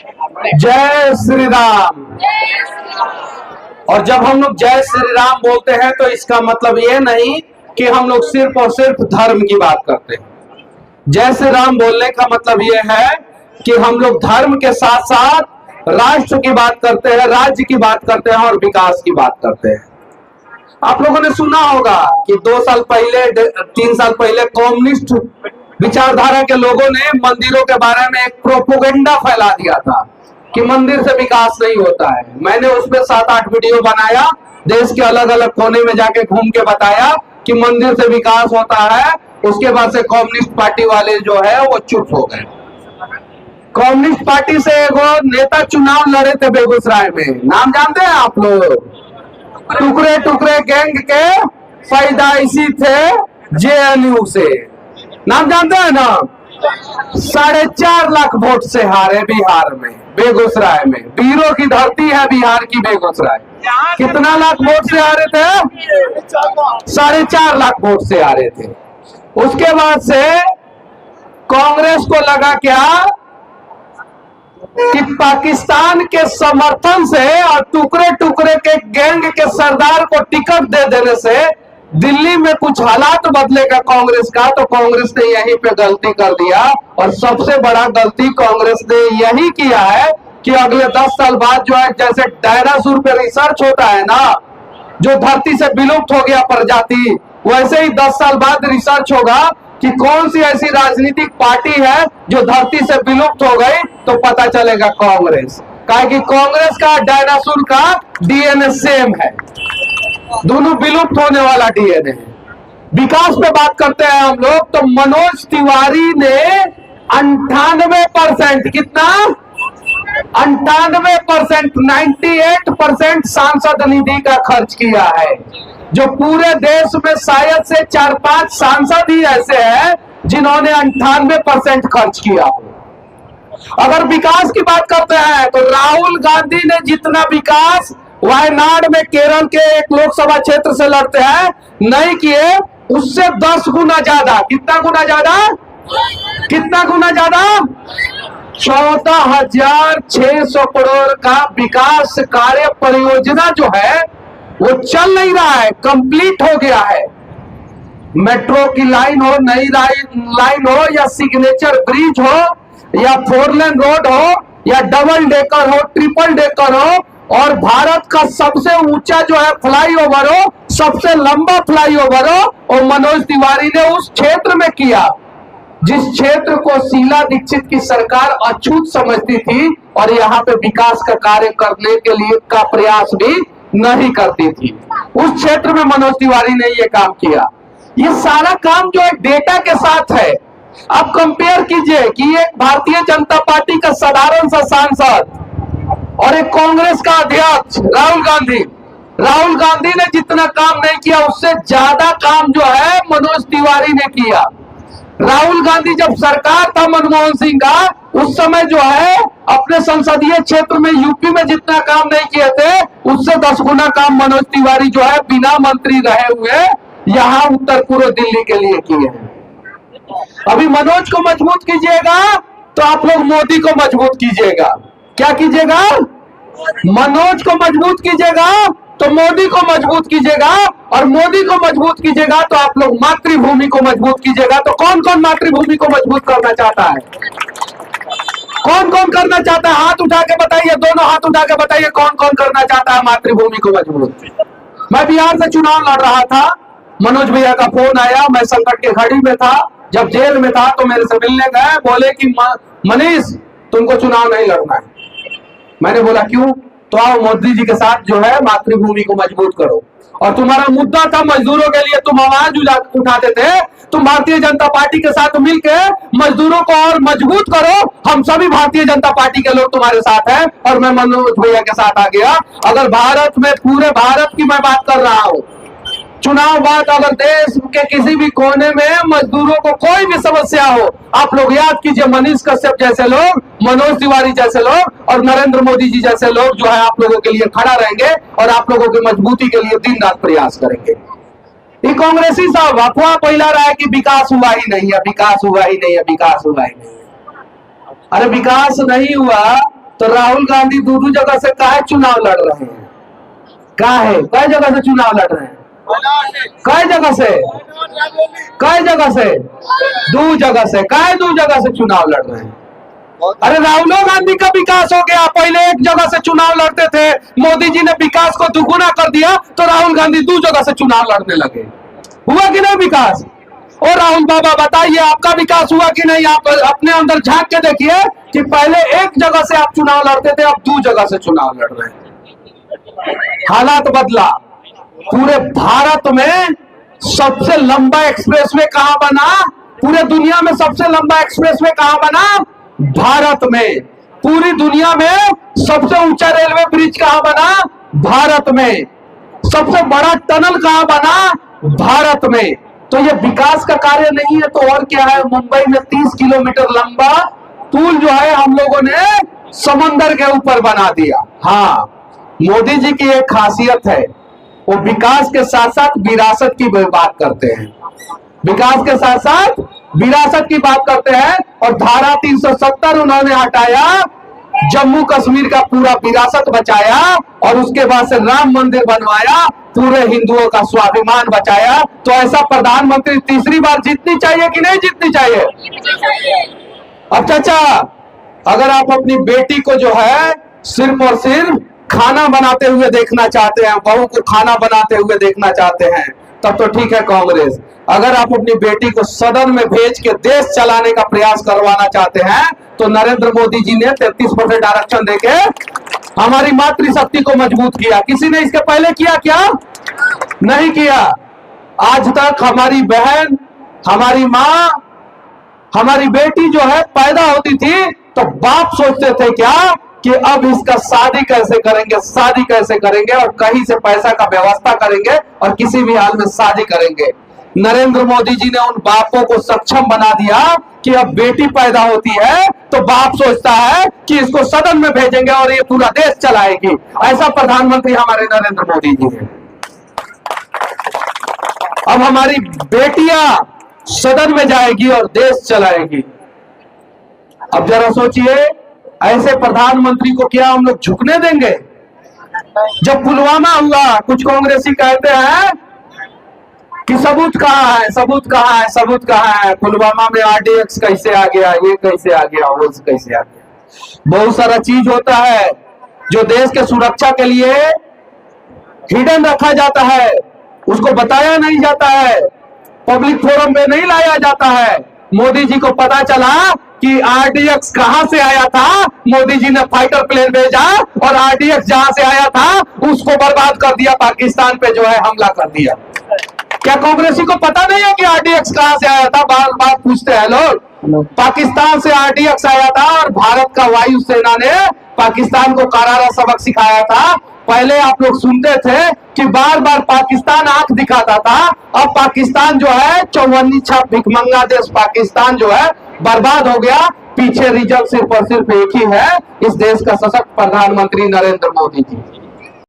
जय श्री राम। और जब हम लोग जय श्री राम बोलते हैं तो इसका मतलब ये नहीं कि हम लोग सिर्फ और सिर्फ धर्म की बात करते हैं। जय श्री राम बोलने का मतलब ये है कि हम लोग धर्म के साथ साथ राष्ट्र की बात करते हैं, राज्य की बात करते हैं और विकास की बात करते हैं। आप लोगों ने सुना होगा कि 2 साल पहले 3 साल पहले कम्युनिस्ट विचारधारा के लोगों ने मंदिरों के बारे में एक प्रोपोगेंडा फैला दिया था कि मंदिर से विकास नहीं होता है। मैंने उस पर 7-8 वीडियो बनाया, देश के अलग अलग कोने में जाके घूम के बताया कि मंदिर से विकास होता है। उसके बाद से कम्युनिस्ट पार्टी वाले जो है वो चुप हो गए। कम्युनिस्ट पार्टी से एक नेता चुनाव लड़े थे बेगूसराय में, नाम जानते हैं आप लोग? टुकड़े टुकड़े गैंग के पैदाइशी थे जेएनयू से, नाम जानते हैं ना? 4.5 लाख वोट से हारे बिहार में, बेगूसराय में। वीरों की धरती है बिहार की बेगूसराय। कितना लाख वोट से हारे थे? 4.5 लाख वोट से हारे थे। उसके बाद से कांग्रेस को लगा क्या कि पाकिस्तान के समर्थन से और टुकड़े टुकड़े के गैंग के सरदार को टिकट दे देने से दिल्ली में कुछ हालात बदलेगा कांग्रेस का। तो कांग्रेस ने यहीं पे गलती कर दिया और सबसे बड़ा गलती कांग्रेस ने यही किया है कि अगले 10 साल बाद जो है, जैसे डायनासोर पे रिसर्च होता है ना, जो धरती से विलुप्त हो गया प्रजाति, वैसे ही 10 साल बाद रिसर्च होगा कि कौन सी ऐसी राजनीतिक पार्टी है जो धरती से विलुप्त हो गई, तो पता चलेगा कांग्रेस। काहे कि कांग्रेस का डायनासोर का डीएनए सेम है, दोनों विलुप्त होने वाला डीएनए है। विकास पे बात करते हैं हम लोग, तो मनोज तिवारी ने 98% कितना? 98%, 98% सांसद निधि का खर्च किया है, जो पूरे देश में शायद से 4-5 सांसद ही ऐसे हैं जिन्होंने 98% खर्च किया हो। अगर विकास की बात करते हैं तो राहुल गांधी ने जितना विकास वायनाड में केरल के एक लोकसभा क्षेत्र से लड़ते हैं नहीं किए, उससे 10 गुना ज्यादा। कितना गुना ज्यादा? कितना गुना ज्यादा? 14,600 करोड़ का विकास कार्य परियोजना जो है वो चल नहीं रहा है, कंप्लीट हो गया है। मेट्रो की लाइन हो, नई लाइन हो, या सिग्नेचर ब्रिज हो, या 4 लेन रोड हो, या डबल डेकर हो, ट्रिपल डेकर हो, और भारत का सबसे ऊंचा जो है फ्लाईओवर हो, सबसे लंबा फ्लाईओवर हो, और मनोज तिवारी ने उस क्षेत्र में किया जिस क्षेत्र को शीला दीक्षित की सरकार अछूत समझती थी और यहाँ पे विकास का कार्य करने के लिए का प्रयास भी नहीं करती थी। उस क्षेत्र में मनोज तिवारी ने ये काम किया। ये सारा काम जो है डेटा के साथ है। आप कंपेयर कीजिए कि एक भारतीय जनता पार्टी का साधारण सा सांसद और एक कांग्रेस का अध्यक्ष राहुल गांधी ने जितना काम नहीं किया उससे ज्यादा काम जो है मनोज तिवारी ने किया। राहुल गांधी जब सरकार था मनमोहन सिंह का, उस समय जो है अपने संसदीय क्षेत्र में यूपी में जितना काम नहीं किए थे उससे 10 गुना काम मनोज तिवारी जो है बिना मंत्री रहे हुए यहाँ उत्तर पूर्व दिल्ली के लिए किए हैं। अभी मनोज को मजबूत कीजिएगा तो आप लोग मोदी को मजबूत कीजिएगा। क्या कीजिएगा? मनोज को मजबूत कीजिएगा तो मोदी को मजबूत कीजिएगा, और मोदी को मजबूत कीजिएगा तो आप लोग मातृभूमि को मजबूत कीजिएगा। तो कौन कौन मातृभूमि को मजबूत करना चाहता है? कौन कौन करना चाहता है? हाथ उठा के बताइए, दोनों हाथ उठा के बताइए कौन कौन करना चाहता है मातृभूमि को मजबूत। मैं बिहार से चुनाव लड़ रहा था, मनोज भैया का फोन आया, मैं संकट की घड़ी में था, जब जेल में था, तो मेरे से मिलने गए, बोले कि मनीष तुमको चुनाव नहीं लड़ना है। मैंने बोला क्यों? तो आओ मोदी जी के साथ जो है मातृभूमि को मजबूत करो। और तुम्हारा मुद्दा था मजदूरों के लिए, तुम आवाज उठाते थे, तुम भारतीय जनता पार्टी के साथ मिलकर मजदूरों को और मजबूत करो। हम सभी भारतीय जनता पार्टी के लोग तुम्हारे साथ हैं और मैं मनोज भैया के साथ आ गया। अगर भारत में, पूरे भारत की मैं बात कर रहा हूं, चुनाव बाद अगर देश के किसी भी कोने में मजदूरों को कोई भी समस्या हो, आप लोग याद कीजिए मनीष कश्यप जैसे लोग, मनोज तिवारी जैसे लोग और नरेंद्र मोदी जी जैसे लोग जो है आप लोगों के लिए खड़ा रहेंगे और आप लोगों की मजबूती के लिए दिन रात प्रयास करेंगे। ये कांग्रेसी साहब अफवाह फैला रहा है कि विकास हुआ ही नहीं है, विकास हुआ ही नहीं है, विकास हुआ ही नहीं है। अरे विकास नहीं हुआ तो राहुल गांधी दो जगह से काहे चुनाव लड़ रहे हैं? कई जगह से चुनाव लड़ रहे हैं? कई जगह से? दो जगह से। दो जगह से चुनाव लड़ रहे हैं? अरे राहुल गांधी का विकास हो गया। पहले एक जगह से चुनाव लड़ते थे, मोदी जी ने विकास को दुगुना कर दिया तो राहुल गांधी दो जगह से चुनाव लड़ने लगे। हुआ कि नहीं विकास? और राहुल बाबा बताइए, आपका विकास हुआ कि नहीं? आप अपने अंदर झांक के देखिए कि पहले एक जगह से आप चुनाव लड़ते थे, अब दो जगह से चुनाव लड़ रहे हैं। हालात बदला। पूरे भारत में सबसे लंबा एक्सप्रेसवे कहां बना? पूरे दुनिया में सबसे लंबा एक्सप्रेसवे कहां बना? भारत में। पूरी दुनिया में सबसे ऊंचा रेलवे ब्रिज कहां बना? भारत में। सबसे बड़ा टनल कहां बना? भारत में। तो ये विकास का कार्य नहीं है तो और क्या है? मुंबई में 30 किलोमीटर लंबा पुल जो है हम लोगों ने समंदर के ऊपर बना दिया। हाँ, मोदी जी की एक खासियत है, वो विकास के साथ साथ विरासत की बात करते हैं। विकास के साथ साथ विरासत की बात करते हैं। और धारा 370 उन्होंने हटाया, जम्मू कश्मीर का पूरा विरासत बचाया और उसके बाद से राम मंदिर बनवाया, पूरे हिंदुओं का स्वाभिमान बचाया। तो ऐसा प्रधानमंत्री तीसरी बार जीतनी चाहिए कि नहीं जीतनी चाहिए? अब चाचा, अगर आप अपनी बेटी को जो है सिर्फ और सिर्फ खाना बनाते हुए देखना चाहते हैं, बहू को खाना बनाते हुए देखना चाहते हैं, तब तो ठीक है कांग्रेस। अगर आप अपनी बेटी को सदन में भेज के देश चलाने का प्रयास करवाना चाहते हैं तो नरेंद्र मोदी जी ने 33% आरक्षण देके हमारी मातृशक्ति को मजबूत किया। किसी ने इसके पहले किया क्या? नहीं किया। आज तक हमारी बहन, हमारी माँ, हमारी बेटी जो है पैदा होती थी तो बाप सोचते थे क्या कि अब इसका शादी कैसे करेंगे और कहीं से पैसा का व्यवस्था करेंगे और किसी भी हाल में शादी करेंगे। नरेंद्र मोदी जी ने उन बापों को सक्षम बना दिया कि अब बेटी पैदा होती है तो बाप सोचता है कि इसको सदन में भेजेंगे और ये पूरा देश चलाएगी। ऐसा प्रधानमंत्री हमारे नरेंद्र मोदी जी हैं। अब हमारी बेटियां सदन में जाएगी और देश चलाएगी। अब जरा सोचिए, ऐसे प्रधानमंत्री को क्या हम लोग झुकने देंगे? जब पुलवामा हुआ, कुछ कांग्रेसी कहते हैं कि सबूत कहां है? पुलवामा में आरडीएक्स कैसे आ गया, ये कैसे आ गया, वो कैसे आ गया। बहुत सारा चीज होता है जो देश के सुरक्षा के लिए हिडन रखा जाता है, उसको बताया नहीं जाता है, पब्लिक फोरम पे नहीं लाया जाता है। मोदी जी को पता चला कि आरडीएक्स कहां से आया था, मोदी जी ने फाइटर प्लेन भेजा और आरडीएक्स जहां से आया था उसको बर्बाद कर दिया, पाकिस्तान पे जो है हमला कर दिया। क्या कांग्रेसी को पता नहीं है कि आरडीएक्स कहां से आया था? बार बार पूछते हैं लोग। पाकिस्तान से आरडीएक्स आया था और भारत का वायुसेना ने पाकिस्तान को करारा सबक सिखाया था। पहले आप लोग सुनते थे कि बार बार पाकिस्तान आंख दिखाता था, अब पाकिस्तान जो है चौवन्नी छाप भिखमंगा देश पाकिस्तान जो है बर्बाद हो गया। पीछे रीजन सिर्फ और सिर्फ एक ही है, इस देश का सशक्त प्रधानमंत्री नरेंद्र मोदी जी।